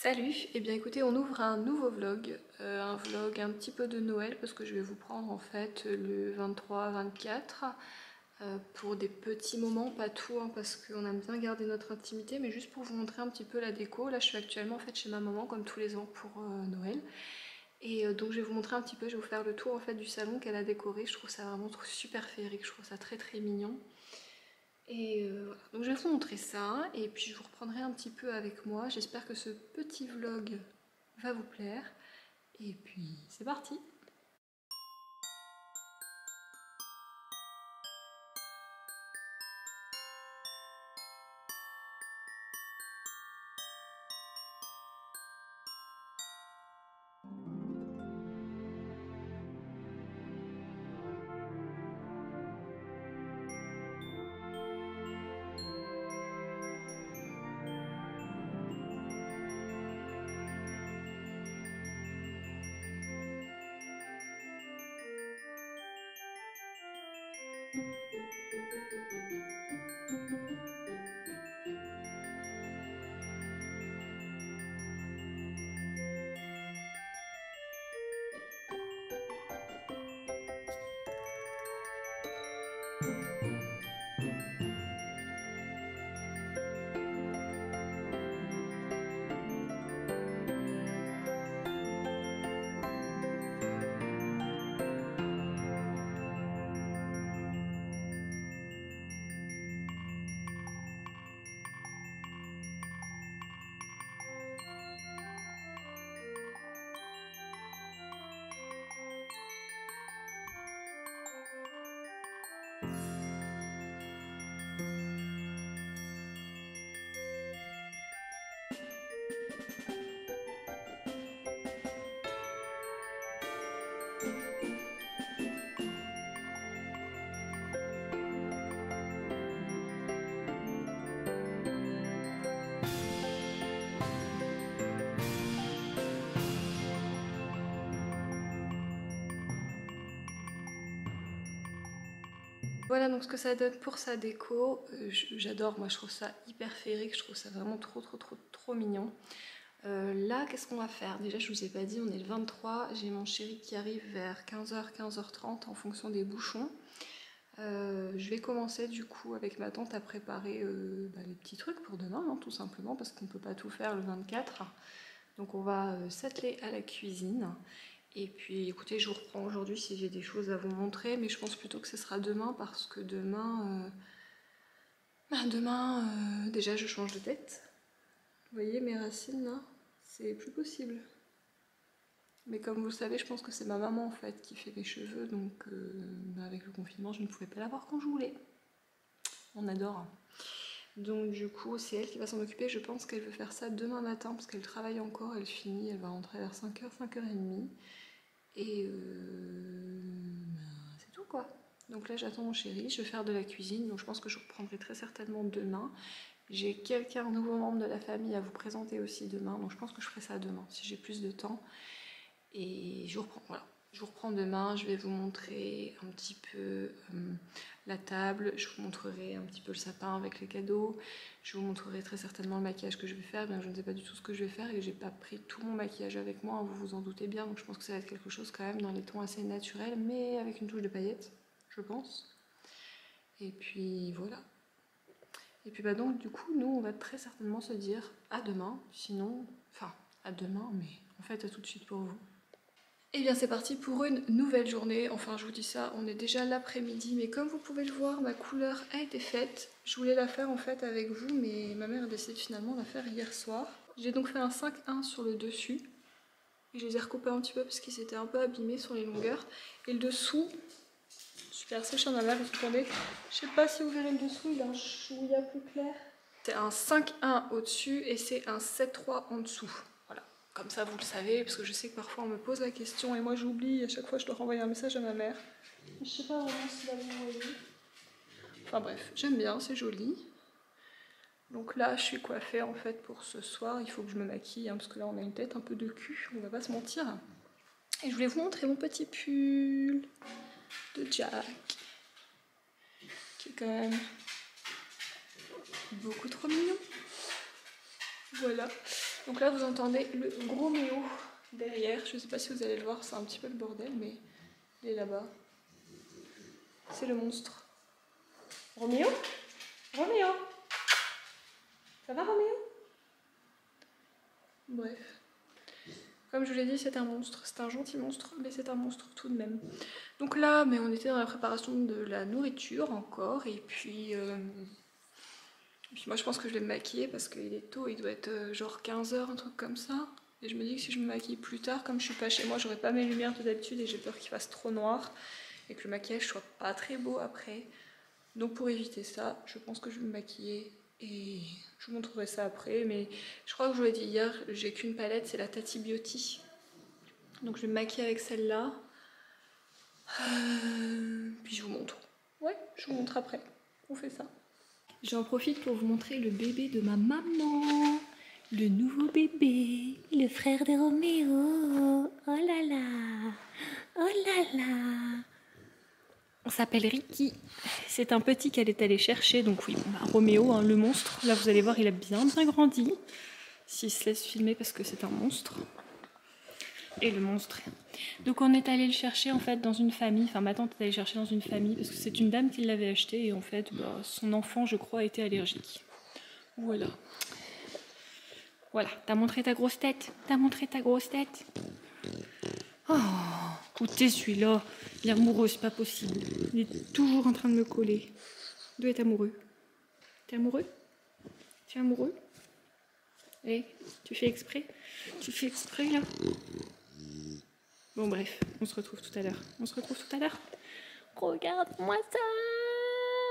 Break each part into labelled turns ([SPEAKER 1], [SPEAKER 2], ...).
[SPEAKER 1] Salut, et bien écoutez, on ouvre un nouveau vlog, un vlog un petit peu de Noël parce que je vais vous prendre en fait le 23-24 pour des petits moments, pas tout hein, parce qu'on aime bien garder notre intimité, mais juste pour vous montrer un petit peu la déco. Là je suis actuellement en fait chez ma maman comme tous les ans pour Noël et donc je vais vous montrer un petit peu, je vais vous faire le tour en fait du salon qu'elle a décoré. Je trouve ça vraiment super féerique, je trouve ça très mignon. Et voilà, donc je vais vous montrer ça et puis je vous reprendrai un petit peu avec moi. J'espère que ce petit vlog va vous plaire. Et puis c'est parti! Voilà donc ce que ça donne pour sa déco. J'adore, moi je trouve ça hyper féerique, je trouve ça vraiment trop mignon. Là qu'est-ce qu'on va faire? Déjà je vous ai pas dit, on est le 23, j'ai mon chéri qui arrive vers 15h, 15h30 en fonction des bouchons. Je vais commencer du coup avec ma tante à préparer les petits trucs pour demain, hein, tout simplement, parce qu'on peut pas tout faire le 24. Donc on va s'atteler à la cuisine. Et puis écoutez, je vous reprends aujourd'hui si j'ai des choses à vous montrer, mais je pense plutôt que ce sera demain parce que demain, déjà je change de tête. Vous voyez mes racines là, c'est plus possible. Mais comme vous le savez, je pense que c'est ma maman en fait qui fait mes cheveux, donc avec le confinement, je ne pouvais pas l'avoir quand je voulais. On adore. Donc du coup, c'est elle qui va s'en occuper. Je pense qu'elle veut faire ça demain matin parce qu'elle travaille encore, elle finit, elle va rentrer vers 5h, 5h30. Et c'est tout quoi. Donc là j'attends mon chéri, je vais faire de la cuisine, donc je pense que je reprendrai très certainement demain. J'ai un nouveau membre de la famille à vous présenter aussi demain, donc je pense que je ferai ça demain si j'ai plus de temps. Et je vous reprends, voilà. Je vous reprends demain, je vais vous montrer un petit peu la table, je vous montrerai un petit peu le sapin avec les cadeaux, je vous montrerai très certainement le maquillage que je vais faire, bien que je ne sais pas du tout ce que je vais faire et que j'ai pas pris tout mon maquillage avec moi, hein, vous vous en doutez bien, donc je pense que ça va être quelque chose quand même dans les tons assez naturels, mais avec une touche de paillettes, je pense. Et puis voilà. Et puis donc du coup, nous on va très certainement se dire à demain, sinon, enfin à demain, mais en fait à tout de suite pour vous. Et bien c'est parti pour une nouvelle journée, enfin je vous dis ça, on est déjà l'après-midi, mais comme vous pouvez le voir, ma couleur a été faite. Je voulais la faire en fait avec vous, mais ma mère a décidé finalement de la faire hier soir. J'ai donc fait un 5-1 sur le dessus, et je les ai recoupés un petit peu parce qu'ils étaient un peu abîmés sur les longueurs. Et le dessous, super sèche en aval, attendez, je sais pas si vous verrez le dessous, il est un chouïa plus clair. C'est un 5-1 au-dessus et c'est un 7-3 en dessous. Voilà. Comme ça vous le savez, parce que je sais que parfois on me pose la question et moi j'oublie, à chaque fois je dois renvoyer un message à ma mère. Je sais pas vraiment si là vous voyez. Enfin bref, j'aime bien, c'est joli. Donc là je suis coiffée en fait pour ce soir, il faut que je me maquille hein, parce que là on a une tête un peu de cul, on va pas se mentir. Et je voulais vous montrer mon petit pull de Jack, qui est quand même beaucoup trop mignon. Voilà. Donc là vous entendez le gros Méo derrière, je sais pas si vous allez le voir, c'est un petit peu le bordel mais il est là-bas. C'est le monstre. Roméo? Roméo? Ça va Roméo? Bref. Comme je vous l'ai dit, c'est un monstre. C'est un gentil monstre, mais c'est un monstre tout de même. Donc là, mais on était dans la préparation de la nourriture encore. Et puis moi je pense que je vais me maquiller parce qu'il est tôt. Il doit être genre 15 h, un truc comme ça. Et je me dis que si je me maquille plus tard, comme je suis pas chez moi, j'aurai pas mes lumières de d'habitude et j'ai peur qu'il fasse trop noir. Et que le maquillage soit pas très beau après. Donc pour éviter ça, je pense que je vais me maquiller et je vous montrerai ça après. Mais je crois que je vous l'ai dit hier, j'ai qu'une palette, c'est la Tati Beauty. Donc je vais me maquiller avec celle-là. Puis je vous montre. Ouais, je vous montre après. On fait ça. J'en profite pour vous montrer le bébé de ma maman. Le nouveau bébé, le frère de Roméo. Oh là là, oh là là. On s'appelle Ricky. C'est un petit qu'elle est allée chercher. Donc oui, Roméo, hein, le monstre. Là, vous allez voir, il a bien grandi. S'il se laisse filmer parce que c'est un monstre. Et le monstre. Donc on est allé le chercher en fait dans une famille. Enfin, ma tante est allée le chercher dans une famille parce que c'est une dame qui l'avait acheté. Et en fait, son enfant, je crois, était allergique. Voilà. Voilà, t'as montré ta grosse tête. T'as montré ta grosse tête. Oh, écoutez celui-là, il est amoureux, c'est pas possible. Il est toujours en train de me coller. Il doit être amoureux. T'es amoureux? Tu es amoureux? Eh, tu fais exprès? Tu fais exprès là? Bon bref, on se retrouve tout à l'heure. On se retrouve tout à l'heure. Regarde-moi ça!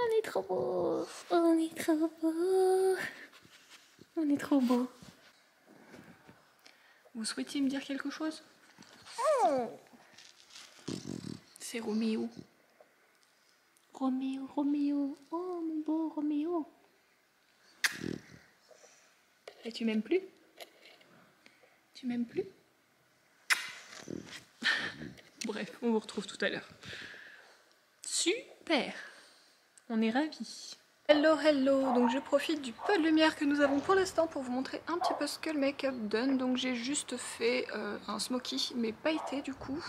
[SPEAKER 1] On est trop beau! On est trop beau! On est trop beau! Vous souhaitiez me dire quelque chose? C'est Roméo. Roméo, Roméo. Oh mon beau Roméo. Et tu m'aimes plus? Tu m'aimes plus? Bref, on vous retrouve tout à l'heure. Super! On est ravis. Hello, hello! Donc je profite du peu de lumière que nous avons pour l'instant pour vous montrer un petit peu ce que le make-up donne. Donc j'ai juste fait un smoky, mais pailleté du coup.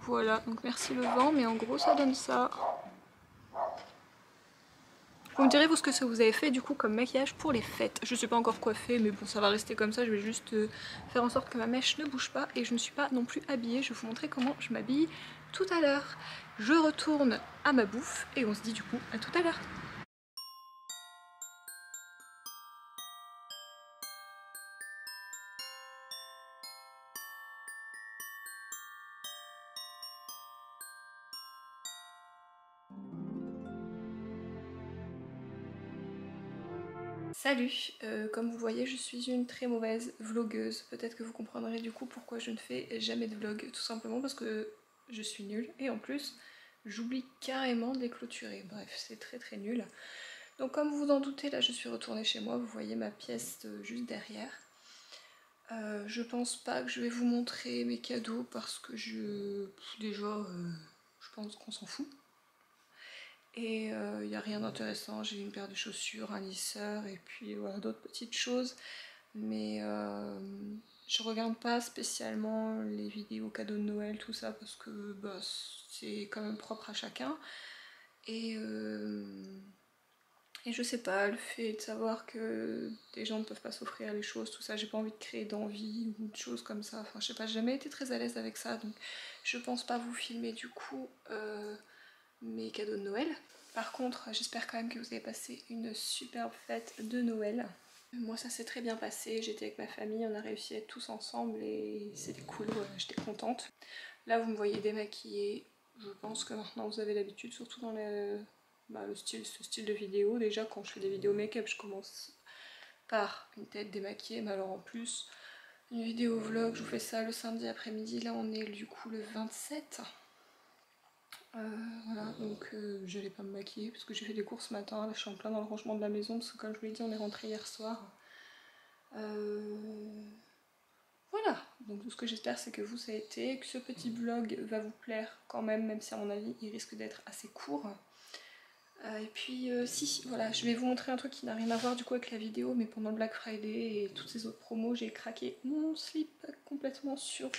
[SPEAKER 1] Voilà, donc merci le vent, mais en gros ça donne ça. Vous me direz vous ce que ça vous avez fait du coup comme maquillage pour les fêtes. Je sais pas encore coiffée, mais bon ça va rester comme ça. Je vais juste faire en sorte que ma mèche ne bouge pas et je ne suis pas non plus habillée. Je vais vous montrer comment je m'habille tout à l'heure. Je retourne à ma bouffe et on se dit du coup à tout à l'heure. Salut, comme vous voyez je suis une très mauvaise vlogueuse. Peut-être que vous comprendrez du coup pourquoi je ne fais jamais de vlog. Tout simplement parce que je suis nulle et en plus j'oublie carrément de les clôturer. Bref, c'est très très nul. Donc comme vous vous en doutez, là je suis retournée chez moi. Vous voyez ma pièce juste derrière. Je pense pas que je vais vous montrer mes cadeaux parce que déjà je pense qu'on s'en fout. Et il n'y a rien d'intéressant, j'ai une paire de chaussures, un lisseur et puis voilà d'autres petites choses. Mais je regarde pas spécialement les vidéos cadeaux de Noël, tout ça, parce que c'est quand même propre à chacun. Et je sais pas, le fait de savoir que des gens ne peuvent pas s'offrir les choses, tout ça, j'ai pas envie de créer d'envie ou de choses comme ça. Enfin je sais pas, j'ai jamais été très à l'aise avec ça, donc je pense pas vous filmer du coup mes cadeaux de Noël. Par contre, j'espère quand même que vous avez passé une superbe fête de Noël. Moi ça s'est très bien passé, j'étais avec ma famille, on a réussi à être tous ensemble et c'était cool, voilà, j'étais contente. Là vous me voyez démaquillée, je pense que maintenant vous avez l'habitude, surtout dans ce style de vidéo. Déjà quand je fais des vidéos make-up je commence par une tête démaquillée, mais alors en plus une vidéo vlog, je vous fais ça le samedi après-midi, là on est du coup le 27. Voilà, donc j'allais pas me maquiller parce que j'ai fait des courses ce matin, là je suis en plein dans le rangement de la maison parce que comme je vous l'ai dit on est rentré hier soir. Voilà, donc tout ce que j'espère c'est que vous ça a été, que ce petit vlog va vous plaire quand même, même si à mon avis il risque d'être assez court. Et puis si, voilà, je vais vous montrer un truc qui n'a rien à voir du coup avec la vidéo, mais pendant le Black Friday et toutes ces autres promos, j'ai craqué mon slip complètement sur...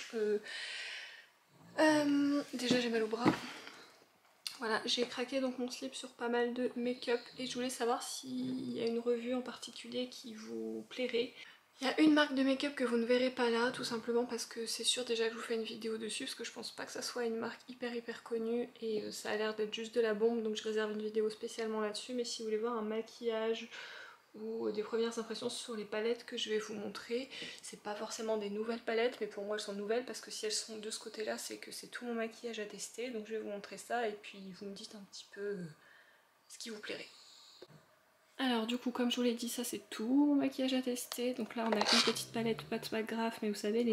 [SPEAKER 1] déjà j'ai mal au bras. Voilà, j'ai craqué donc mon slip sur pas mal de make-up et je voulais savoir s'il y a une revue en particulier qui vous plairait. Il y a une marque de make-up que vous ne verrez pas là, tout simplement parce que c'est sûr déjà que je vous fais une vidéo dessus, parce que je pense pas que ça soit une marque hyper connue et ça a l'air d'être juste de la bombe, donc je réserve une vidéo spécialement là-dessus. Mais si vous voulez voir un maquillage ou des premières impressions sur les palettes que je vais vous montrer, c'est pas forcément des nouvelles palettes, mais pour moi elles sont nouvelles parce que si elles sont de ce côté-là, c'est que c'est tout mon maquillage à tester. Donc je vais vous montrer ça et puis vous me dites un petit peu ce qui vous plairait. Alors du coup, comme je vous l'ai dit, ça c'est tout mon maquillage à tester. Donc là on a une petite palette pas de graphe, mais vous savez,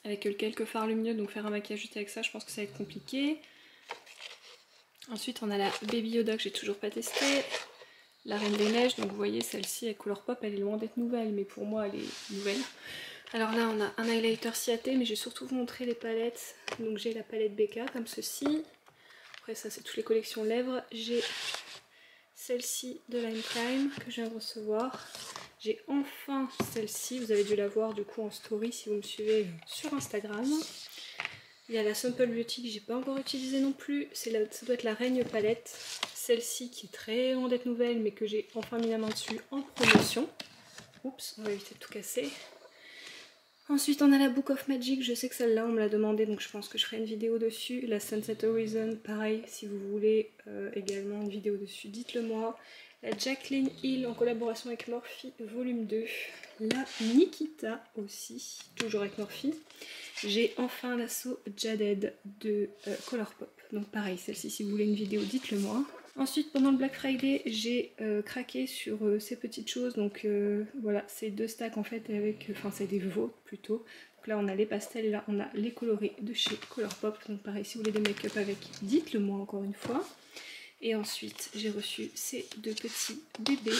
[SPEAKER 1] avec quelques fards lumineux, donc faire un maquillage juste avec ça, je pense que ça va être compliqué. Ensuite on a la Baby Yoda que j'ai toujours pas testée. La Reine des Neiges, donc vous voyez celle-ci à Colourpop, elle est loin d'être nouvelle, mais pour moi elle est nouvelle. Alors là on a un highlighter Ciaté, mais je vais surtout vous montrer les palettes. Donc j'ai la palette BK comme ceci. Après ça c'est toutes les collections lèvres. J'ai celle-ci de Lime Crime que je viens de recevoir. J'ai enfin celle-ci, vous avez dû la voir du coup en story si vous me suivez sur Instagram. Il y a la Simple Beauty que j'ai pas encore utilisée non plus, ça doit être la Règne palette. Celle-ci qui est très loin d'être nouvelle mais que j'ai enfin mis la main dessus en promotion. Oups, on va éviter de tout casser. Ensuite on a la Book of Magic, je sais que celle-là on me l'a demandé donc je pense que je ferai une vidéo dessus. La Sunset Horizon, pareil, si vous voulez également une vidéo dessus, dites-le moi. La Jacqueline Hill en collaboration avec Morphe volume 2. La Nikita aussi, toujours avec Morphe. J'ai enfin l'assaut Jaded de Colourpop. Donc pareil, celle-ci si vous voulez une vidéo, dites-le moi. Ensuite, pendant le Black Friday, j'ai craqué sur ces petites choses. Donc voilà, c'est deux stacks en fait avec, enfin c'est des veaux plutôt. Donc là on a les pastels et là on a les colorés de chez Colourpop. Donc pareil, si vous voulez des make-up avec, dites-le moi encore une fois. Et ensuite, j'ai reçu ces deux petits bébés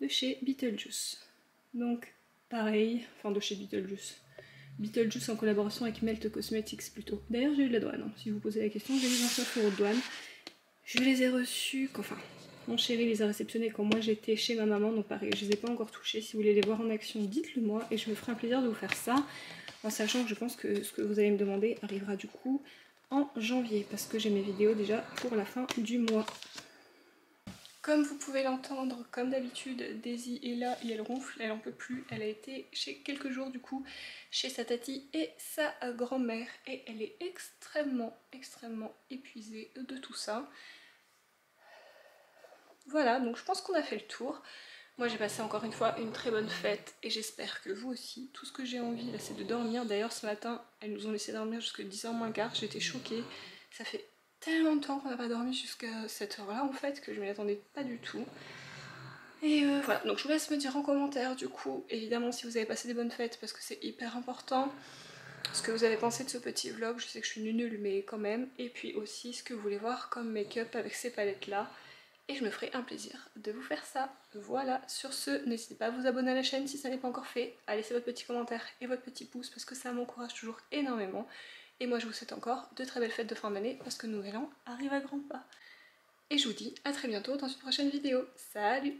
[SPEAKER 1] de chez Beetlejuice. Donc pareil, enfin de chez Beetlejuice. Beetlejuice en collaboration avec Melt Cosmetics plutôt. D'ailleurs j'ai eu de la douane, hein. Si vous posez la question, j'ai eu 29 € de douane. Je les ai reçus, enfin mon chéri les a réceptionnés quand moi j'étais chez ma maman, donc pareil je les ai pas encore touchés. Si vous voulez les voir en action, dites-le moi et je me ferai un plaisir de vous faire ça, en sachant que je pense que ce que vous allez me demander arrivera du coup en janvier, parce que j'ai mes vidéos déjà pour la fin du mois. Comme vous pouvez l'entendre, comme d'habitude, Daisy est là et elle ronfle, elle en peut plus. Elle a été chez quelques jours du coup chez sa tati et sa grand-mère et elle est extrêmement épuisée de tout ça. Voilà, donc je pense qu'on a fait le tour. Moi j'ai passé encore une fois une très bonne fête et j'espère que vous aussi. Tout ce que j'ai envie là c'est de dormir. D'ailleurs ce matin elles nous ont laissé dormir jusqu'à 10h moins le quart, j'étais choquée. Ça fait tellement de temps qu'on n'a pas dormi jusqu'à cette heure là en fait que je ne m'y attendais pas du tout. Et voilà, donc je vous laisse me dire en commentaire du coup, évidemment si vous avez passé des bonnes fêtes parce que c'est hyper important, ce que vous avez pensé de ce petit vlog. Je sais que je suis nulle mais quand même. Et puis aussi ce que vous voulez voir comme make-up avec ces palettes là. Et je me ferai un plaisir de vous faire ça. Voilà, sur ce, n'hésitez pas à vous abonner à la chaîne si ça n'est pas encore fait, à laisser votre petit commentaire et votre petit pouce parce que ça m'encourage toujours énormément. Et moi je vous souhaite encore de très belles fêtes de fin d'année parce que Nouvel An arrive à grands pas. Et je vous dis à très bientôt dans une prochaine vidéo. Salut!